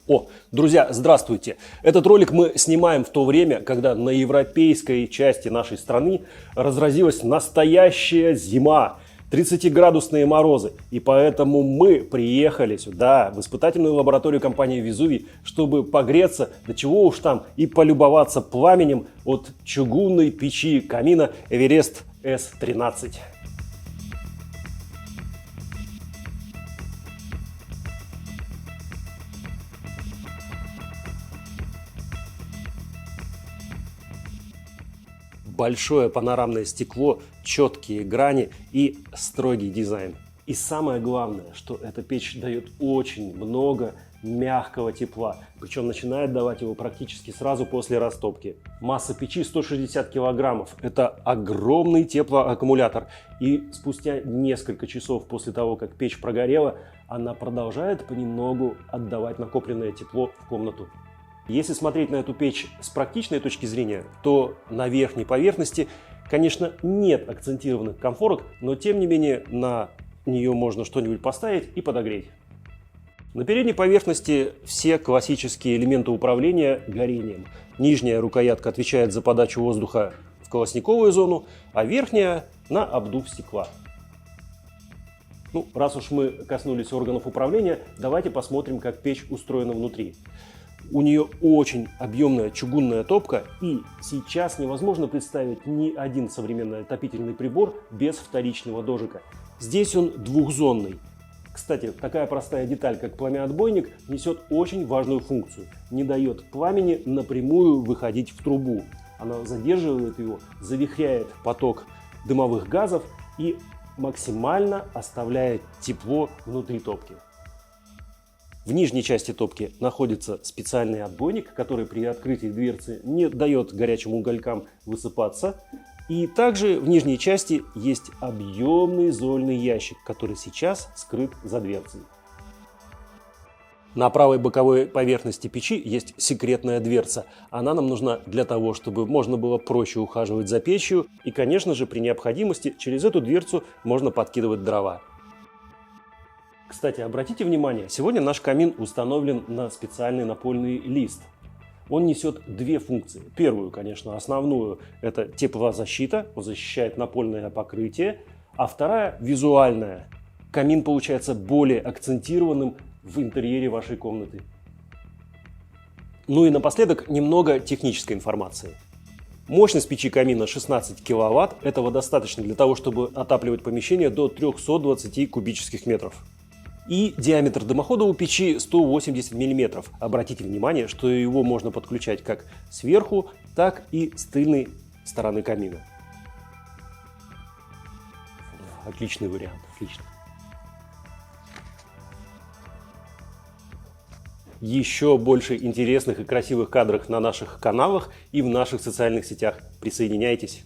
О, друзья, здравствуйте! Этот ролик мы снимаем в то время, когда на европейской части нашей страны разразилась настоящая зима, 30-градусные морозы. И поэтому мы приехали сюда, в испытательную лабораторию компании Везувий, чтобы погреться, да чего уж там, и полюбоваться пламенем от чугунной печи камина Эверест С-13. Большое панорамное стекло, четкие грани и строгий дизайн. И самое главное, что эта печь дает очень много мягкого тепла, причем начинает давать его практически сразу после растопки. Масса печи 160 килограммов. Это огромный теплоаккумулятор. И спустя несколько часов после того, как печь прогорела, она продолжает понемногу отдавать накопленное тепло в комнату. Если смотреть на эту печь с практичной точки зрения, то на верхней поверхности, конечно, нет акцентированных конфорок, но тем не менее на нее можно что-нибудь поставить и подогреть. На передней поверхности все классические элементы управления горением. Нижняя рукоятка отвечает за подачу воздуха в колосниковую зону, а верхняя на обдув стекла. Раз уж мы коснулись органов управления, давайте посмотрим, как печь устроена внутри. У нее очень объемная чугунная топка, и сейчас невозможно представить ни один современный отопительный прибор без вторичного дожика. Здесь он двухзонный. Кстати, такая простая деталь, как пламяотбойник, несет очень важную функцию. Не дает пламени напрямую выходить в трубу. Она задерживает его, завихряет поток дымовых газов и максимально оставляет тепло внутри топки. В нижней части топки находится специальный отбойник, который при открытии дверцы не дает горячим уголькам высыпаться. И также в нижней части есть объемный зольный ящик, который сейчас скрыт за дверцей. На правой боковой поверхности печи есть секретная дверца. Она нам нужна для того, чтобы можно было проще ухаживать за печью. И, конечно же, при необходимости через эту дверцу можно подкидывать дрова. Кстати, обратите внимание, сегодня наш камин установлен на специальный напольный лист. Он несет две функции. Первую, конечно, основную, это теплозащита, он защищает напольное покрытие. А вторая, визуальная. Камин получается более акцентированным в интерьере вашей комнаты. Ну и напоследок немного технической информации. Мощность печи камина 16 кВт. Этого достаточно для того, чтобы отапливать помещение до 320 кубических метров. И диаметр дымохода у печи 180 мм. Обратите внимание, что его можно подключать как сверху, так и с тыльной стороны камина. Отличный вариант, отлично. Еще больше интересных и красивых кадров на наших каналах и в наших социальных сетях. Присоединяйтесь!